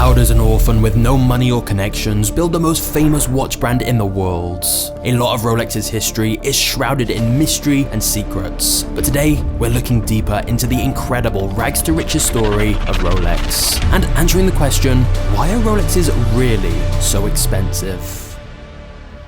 How does an orphan with no money or connections build the most famous watch brand in the world? A lot of Rolex's history is shrouded in mystery and secrets, but today we're looking deeper into the incredible rags to riches story of Rolex, and answering the question, why are Rolexes really so expensive?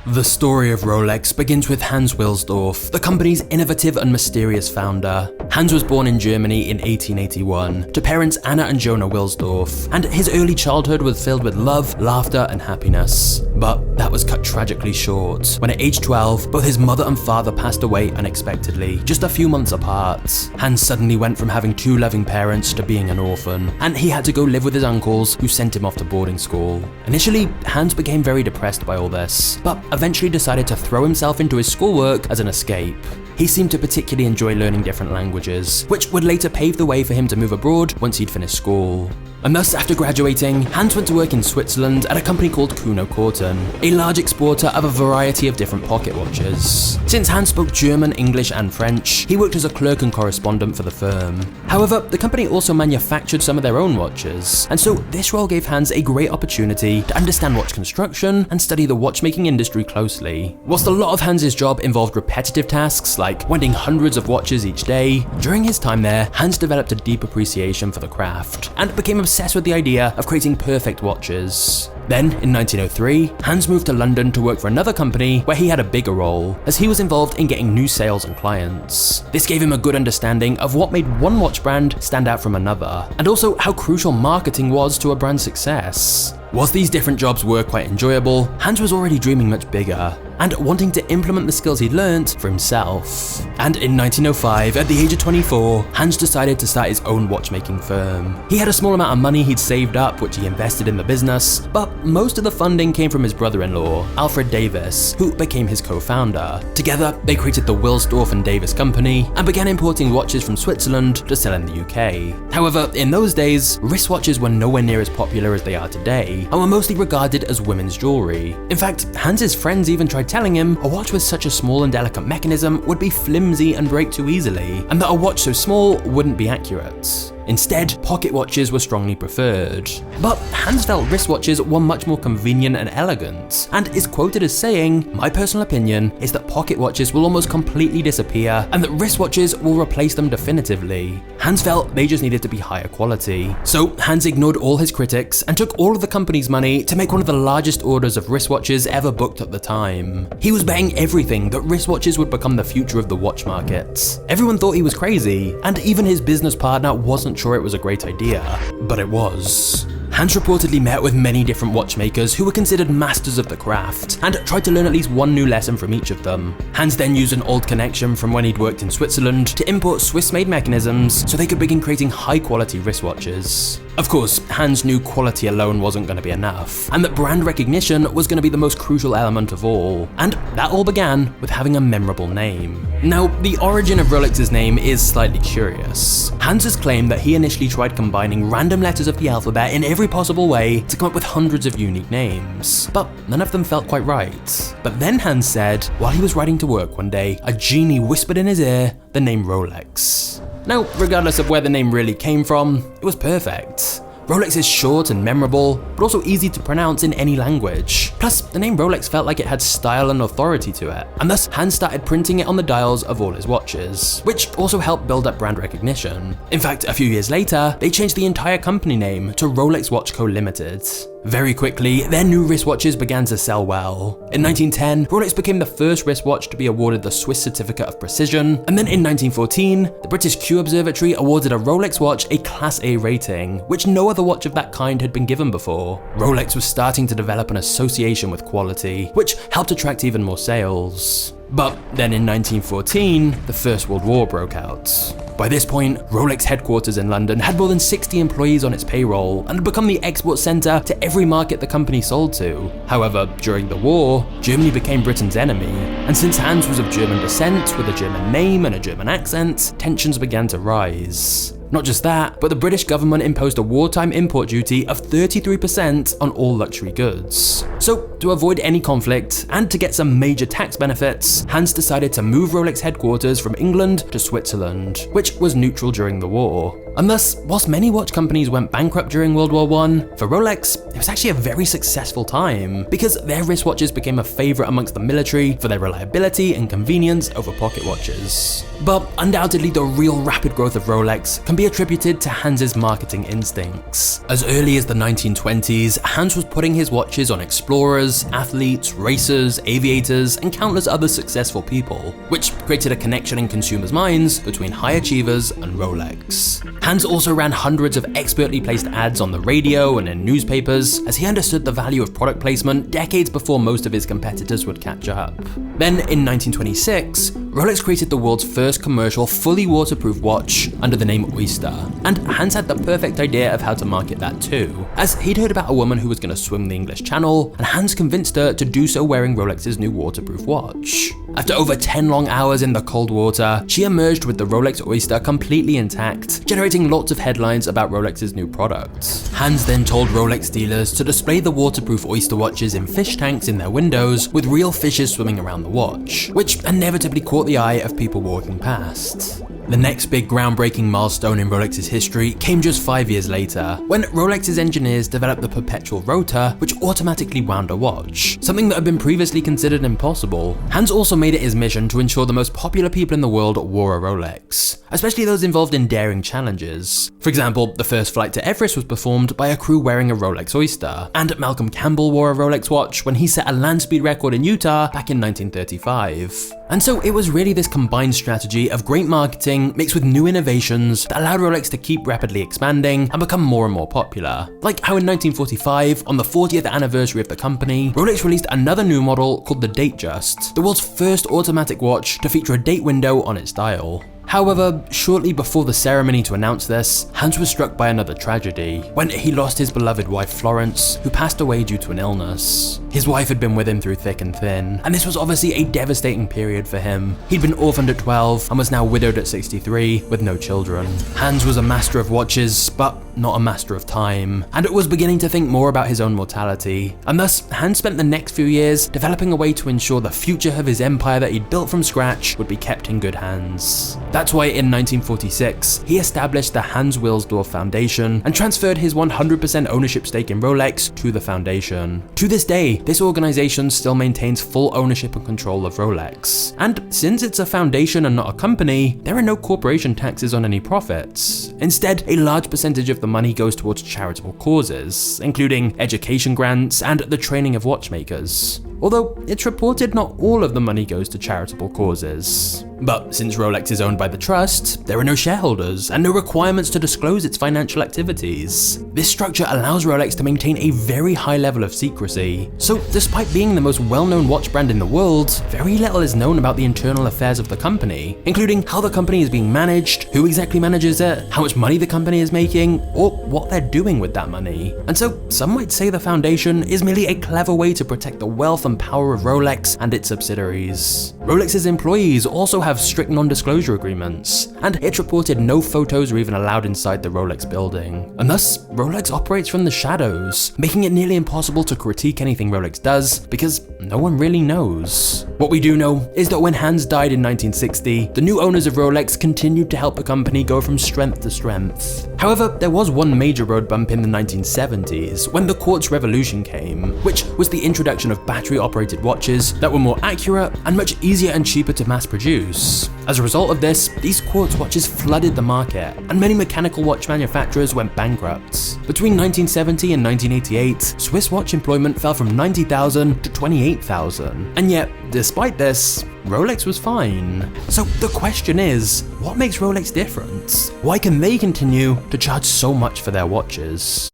The story of Rolex begins with Hans Wilsdorf, the company's innovative and mysterious founder. Hans was born in Germany in 1881 to parents Anna and Jonah Wilsdorf, and his early childhood was filled with love, laughter, and happiness. But that was cut tragically short when at age 12, both his mother and father passed away unexpectedly, just a few months apart. Hans suddenly went from having two loving parents to being an orphan, and he had to go live with his uncles who sent him off to boarding school. Initially, Hans became very depressed by all this, but eventually decided to throw himself into his schoolwork as an escape. He seemed to particularly enjoy learning different languages, which would later pave the way for him to move abroad once he'd finished school. And thus, after graduating, Hans went to work in Switzerland at a company called Kuno Korten, a large exporter of a variety of different pocket watches. Since Hans spoke German, English, and French, he worked as a clerk and correspondent for the firm. However, the company also manufactured some of their own watches, and so this role gave Hans a great opportunity to understand watch construction and study the watchmaking industry closely. Whilst a lot of Hans's job involved repetitive tasks like winding hundreds of watches each day, during his time there, Hans developed a deep appreciation for the craft and became obsessed with the idea of creating perfect watches. Then, in 1903, Hans moved to London to work for another company where he had a bigger role, as he was involved in getting new sales and clients. This gave him a good understanding of what made one watch brand stand out from another, and also how crucial marketing was to a brand's success. Whilst these different jobs were quite enjoyable, Hans was already dreaming much bigger, and wanting to implement the skills he'd learnt for himself. And in 1905, at the age of 24, Hans decided to start his own watchmaking firm. He had a small amount of money he'd saved up, which he invested in the business, but most of the funding came from his brother-in-law, Alfred Davis, who became his co-founder. Together, they created the Wilsdorf and Davis Company and began importing watches from Switzerland to sell in the UK. However, in those days, wristwatches were nowhere near as popular as they are today, and were mostly regarded as women's jewelry. In fact, Hans's friends even tried telling him a watch with such a small and delicate mechanism would be flimsy and break too easily, and that a watch so small wouldn't be accurate. Instead, pocket watches were strongly preferred. But Hans felt wristwatches were much more convenient and elegant, and is quoted as saying, "My personal opinion is that pocket watches will almost completely disappear, and that wristwatches will replace them definitively." Hans felt they just needed to be higher quality. So Hans ignored all his critics and took all of the company's money to make one of the largest orders of wristwatches ever booked at the time. He was betting everything that wristwatches would become the future of the watch market. Everyone thought he was crazy, and even his business partner wasn't sure it was a great idea, but it was. Hans reportedly met with many different watchmakers who were considered masters of the craft, and tried to learn at least one new lesson from each of them. Hans then used an old connection from when he'd worked in Switzerland to import Swiss-made mechanisms so they could begin creating high-quality wristwatches. Of course, Hans knew quality alone wasn't going to be enough, and that brand recognition was going to be the most crucial element of all, and that all began with having a memorable name. Now, the origin of Rolex's name is slightly curious. Hans has claimed that he initially tried combining random letters of the alphabet in every possible way to come up with hundreds of unique names, but none of them felt quite right. But then Hans said, while he was riding to work one day, a genie whispered in his ear the name Rolex. Now, regardless of where the name really came from, it was perfect. Rolex is short and memorable, but also easy to pronounce in any language. Plus, the name Rolex felt like it had style and authority to it, and thus Hans started printing it on the dials of all his watches, which also helped build up brand recognition. In fact, a few years later, they changed the entire company name to Rolex Watch Co. Limited. Very quickly, their new wristwatches began to sell well. In 1910, Rolex became the first wristwatch to be awarded the Swiss Certificate of Precision, and then in 1914, the British Kew Observatory awarded a Rolex watch a Class A rating, which no other watch of that kind had been given before. Rolex was starting to develop an association with quality, which helped attract even more sales. But then in 1914, the First World War broke out. By this point, Rolex headquarters in London had more than 60 employees on its payroll and had become the export centre to every market the company sold to. However, during the war, Germany became Britain's enemy, and since Hans was of German descent with a German name and a German accent, tensions began to rise. Not just that, but the British government imposed a wartime import duty of 33% on all luxury goods. So, to avoid any conflict, and to get some major tax benefits, Hans decided to move Rolex headquarters from England to Switzerland, which was neutral during the war. And thus, whilst many watch companies went bankrupt during World War I, for Rolex, it was actually a very successful time because their wristwatches became a favourite amongst the military for their reliability and convenience over pocket watches. But undoubtedly, the real rapid growth of Rolex can be attributed to Hans's marketing instincts. As early as the 1920s, Hans was putting his watches on explorers, athletes, racers, aviators, and countless other successful people, which created a connection in consumers' minds between high achievers and Rolex. Hans also ran hundreds of expertly placed ads on the radio and in newspapers, as he understood the value of product placement decades before most of his competitors would catch up. Then, in 1926, Rolex created the world's first commercial fully waterproof watch under the name Oyster, and Hans had the perfect idea of how to market that too, as he'd heard about a woman who was going to swim the English Channel, and Hans convinced her to do so wearing Rolex's new waterproof watch. After over 10 long hours in the cold water, she emerged with the Rolex Oyster completely intact, generating lots of headlines about Rolex's new product. Hans then told Rolex dealers to display the waterproof Oyster watches in fish tanks in their windows with real fishes swimming around the watch, which inevitably caught the eye of people walking past. The next big groundbreaking milestone in Rolex's history came just 5 years later, when Rolex's engineers developed the perpetual rotor, which automatically wound a watch, something that had been previously considered impossible. Hans also made it his mission to ensure the most popular people in the world wore a Rolex, especially those involved in daring challenges. For example, the first flight to Everest was performed by a crew wearing a Rolex Oyster, and Malcolm Campbell wore a Rolex watch when he set a land speed record in Utah back in 1935. And so it was really this combined strategy of great marketing mixed with new innovations that allowed Rolex to keep rapidly expanding and become more and more popular. Like how in 1945, on the 40th anniversary of the company, Rolex released another new model called the Datejust, the world's first automatic watch to feature a date window on its dial. However, shortly before the ceremony to announce this, Hans was struck by another tragedy, when he lost his beloved wife Florence, who passed away due to an illness. His wife had been with him through thick and thin, and this was obviously a devastating period for him. He'd been orphaned at 12 and was now widowed at 63 with no children. Hans was a master of watches, but not a master of time, and was beginning to think more about his own mortality. And thus, Hans spent the next few years developing a way to ensure the future of his empire that he'd built from scratch would be kept in good hands. That's why in 1946, he established the Hans Wilsdorf Foundation and transferred his 100% ownership stake in Rolex to the foundation. To this day, this organization still maintains full ownership and control of Rolex. And since it's a foundation and not a company, there are no corporation taxes on any profits. Instead, a large percentage of the money goes towards charitable causes, including education grants and the training of watchmakers. Although it's reported not all of the money goes to charitable causes. But since Rolex is owned by the trust, there are no shareholders and no requirements to disclose its financial activities. This structure allows Rolex to maintain a very high level of secrecy. So despite being the most well-known watch brand in the world, very little is known about the internal affairs of the company, including how the company is being managed, who exactly manages it, how much money the company is making, or what they're doing with that money. And so some might say the foundation is merely a clever way to protect the wealth and power of Rolex and its subsidiaries. Rolex's employees also have strict non-disclosure agreements, and it's reported no photos are even allowed inside the Rolex building. And thus, Rolex operates from the shadows, making it nearly impossible to critique anything Rolex does because no one really knows. What we do know is that when Hans died in 1960, the new owners of Rolex continued to help the company go from strength to strength. However, there was one major road bump in the 1970s when the quartz revolution came, which was the introduction of battery-operated watches that were more accurate and much easier and cheaper to mass produce. As a result of this, these quartz watches flooded the market, and many mechanical watch manufacturers went bankrupt. Between 1970 and 1988, Swiss watch employment fell from 90,000 to 28,000, and yet, despite this, Rolex was fine. So the question is, what makes Rolex different? Why can they continue to charge so much for their watches?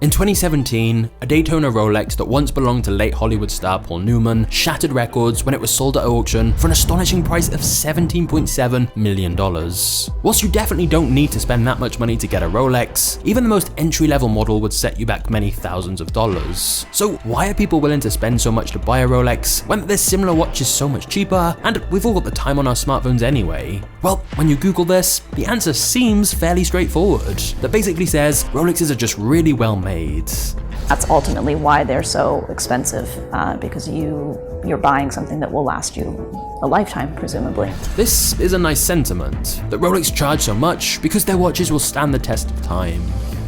In 2017, a Daytona Rolex that once belonged to late Hollywood star Paul Newman shattered records when it was sold at auction for an astonishing price of $17.7 million. Whilst you definitely don't need to spend that much money to get a Rolex, even the most entry-level model would set you back many thousands of dollars. So why are people willing to spend so much to buy a Rolex when there's similar watches so much cheaper and we've all got the time on our smartphones anyway? Well, when you Google this, the answer seems fairly straightforward. That basically says Rolexes are just really well made. That's ultimately why they're so expensive, because you you're buying something that will last you a lifetime, presumably. This is a nice sentiment, that Rolex charge so much because their watches will stand the test of time.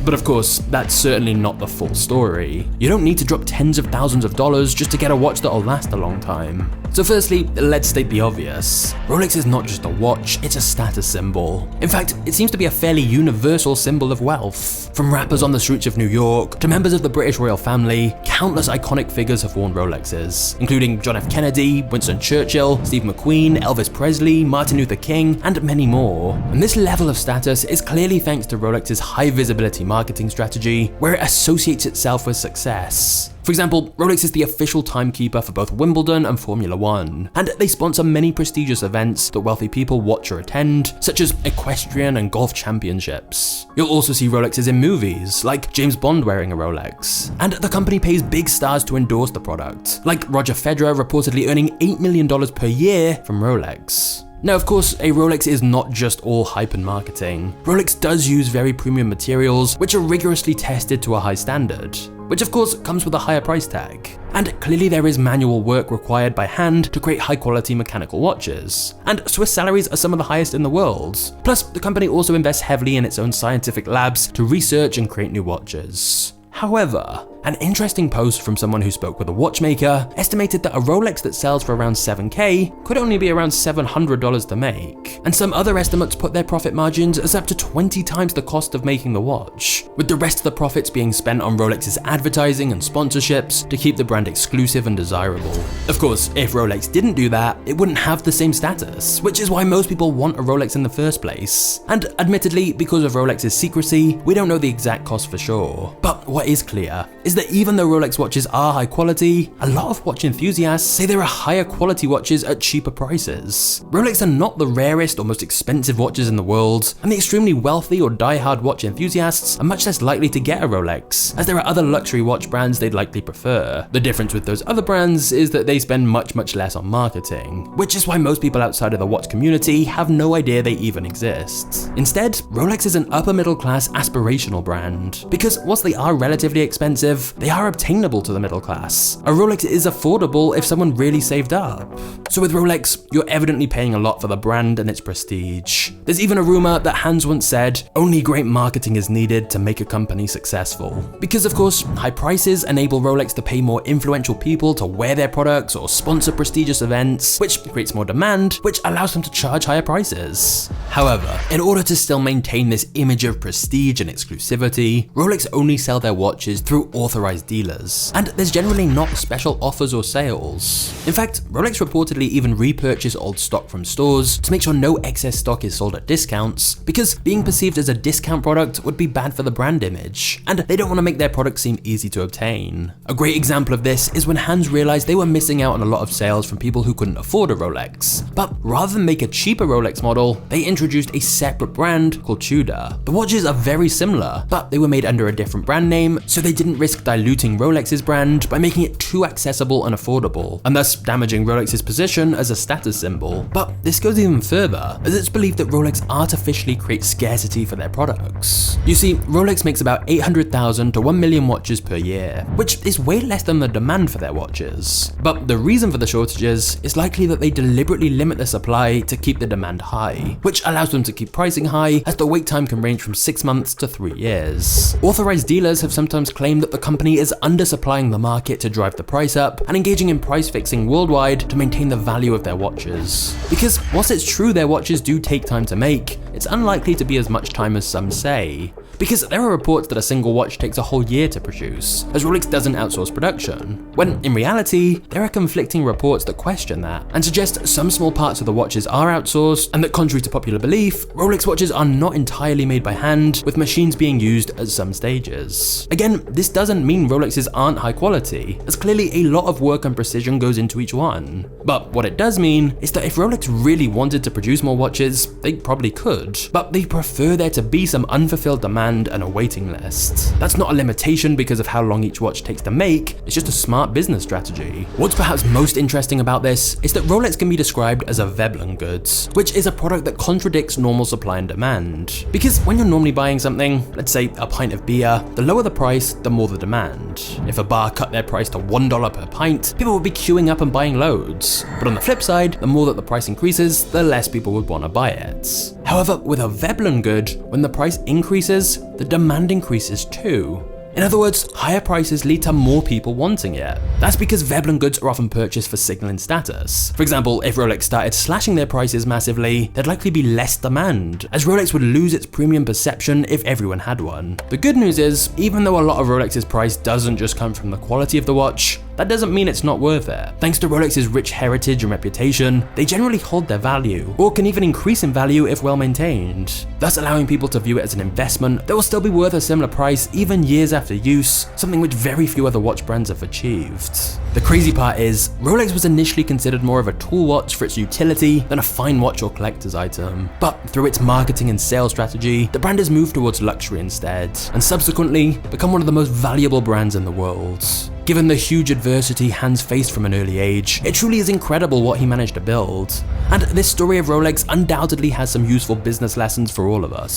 But of course, that's certainly not the full story. You don't need to drop tens of thousands of dollars just to get a watch that'll last a long time. So firstly, let's state the obvious. Rolex is not just a watch, it's a status symbol. In fact, it seems to be a fairly universal symbol of wealth. From rappers on the streets of New York to members of the British royal family, countless iconic figures have worn Rolexes, including John F. Kennedy, Winston Churchill, Steve McQueen, Elvis Presley, Martin Luther King, and many more. And this level of status is clearly thanks to Rolex's high visibility marketing strategy, where it associates itself with success. For example, Rolex is the official timekeeper for both Wimbledon and Formula 1, and they sponsor many prestigious events that wealthy people watch or attend, such as equestrian and golf championships. You'll also see Rolexes in movies, like James Bond wearing a Rolex, and the company pays big stars to endorse the product, like Roger Federer reportedly earning $8 million per year from Rolex. Now, of course, a Rolex is not just all hype and marketing. Rolex does use very premium materials, which are rigorously tested to a high standard, which of course comes with a higher price tag. And clearly there is manual work required by hand to create high quality mechanical watches. And Swiss salaries are some of the highest in the world. Plus, the company also invests heavily in its own scientific labs to research and create new watches. However, an interesting post from someone who spoke with a watchmaker estimated that a Rolex that sells for around $7K could only be around $700 to make, and some other estimates put their profit margins as up to 20 times the cost of making the watch, with the rest of the profits being spent on Rolex's advertising and sponsorships to keep the brand exclusive and desirable. Of course, if Rolex didn't do that, it wouldn't have the same status, which is why most people want a Rolex in the first place. And admittedly, because of Rolex's secrecy, we don't know the exact cost for sure. But what is clear is that even though Rolex watches are high quality, a lot of watch enthusiasts say there are higher quality watches at cheaper prices. Rolex are not the rarest or most expensive watches in the world, and the extremely wealthy or die-hard watch enthusiasts are much less likely to get a Rolex, as there are other luxury watch brands they'd likely prefer. The difference with those other brands is that they spend much less on marketing, which is why most people outside of the watch community have no idea they even exist. Instead, Rolex is an upper middle class aspirational brand, because whilst they are relatively expensive, they are obtainable to the middle class. A Rolex is affordable if someone really saved up. So with Rolex, you're evidently paying a lot for the brand and its prestige. There's even a rumor that Hans once said, only great marketing is needed to make a company successful. Because of course, high prices enable Rolex to pay more influential people to wear their products or sponsor prestigious events, which creates more demand, which allows them to charge higher prices. However, in order to still maintain this image of prestige and exclusivity, Rolex only sell their watches through authorized dealers, and there's generally not special offers or sales. In fact, Rolex reportedly even repurchase old stock from stores to make sure no excess stock is sold at discounts, because being perceived as a discount product would be bad for the brand image, and they don't want to make their product seem easy to obtain. A great example of this is when Hans realized they were missing out on a lot of sales from people who couldn't afford a Rolex, but rather than make a cheaper Rolex model, they introduced a separate brand called Tudor. The watches are very similar, but they were made under a different brand name, so they didn't risk diluting Rolex's brand by making it too accessible and affordable, and thus damaging Rolex's position as a status symbol. But this goes even further, as it's believed that Rolex artificially creates scarcity for their products. You see, Rolex makes about 800,000 to 1 million watches per year, which is way less than the demand for their watches. But the reason for the shortages is likely that they deliberately limit the supply to keep the demand high, which allows them to keep pricing high, as the wait time can range from 6 months to 3 years. Authorized dealers have sometimes claimed that the company is undersupplying the market to drive the price up and engaging in price fixing worldwide to maintain the value of their watches. Because whilst it's true their watches do take time to make, it's unlikely to be as much time as some say. Because there are reports that a single watch takes a whole year to produce, as Rolex doesn't outsource production, when in reality, there are conflicting reports that question that, and suggest some small parts of the watches are outsourced, and that contrary to popular belief, Rolex watches are not entirely made by hand, with machines being used at some stages. Again, this doesn't mean Rolexes aren't high quality, as clearly a lot of work and precision goes into each one. But what it does mean is that if Rolex really wanted to produce more watches, they probably could, but they prefer there to be some unfulfilled demand demand and a waiting list. That's not a limitation because of how long each watch takes to make, it's just a smart business strategy. What's perhaps most interesting about this is that Rolex can be described as a Veblen goods, which is a product that contradicts normal supply and demand. Because when you're normally buying something, let's say a pint of beer, the lower the price, the more the demand. If a bar cut their price to $1 per pint, people would be queuing up and buying loads. But on the flip side, the more that the price increases, the less people would want to buy it. However, with a Veblen good, when the price increases, the demand increases too. In other words, higher prices lead to more people wanting it. That's because Veblen goods are often purchased for signaling status. For example, if Rolex started slashing their prices massively, there'd likely be less demand, as Rolex would lose its premium perception if everyone had one. The good news is, even though a lot of Rolex's price doesn't just come from the quality of the watch, that doesn't mean it's not worth it. Thanks to Rolex's rich heritage and reputation, they generally hold their value, or can even increase in value if well maintained, thus allowing people to view it as an investment that will still be worth a similar price even years after use, something which very few other watch brands have achieved. The crazy part is, Rolex was initially considered more of a tool watch for its utility than a fine watch or collector's item, but through its marketing and sales strategy, the brand has moved towards luxury instead, and subsequently become one of the most valuable brands in the world. Given the huge adversity Hans faced from an early age, it truly is incredible what he managed to build. And this story of Rolex undoubtedly has some useful business lessons for all of us.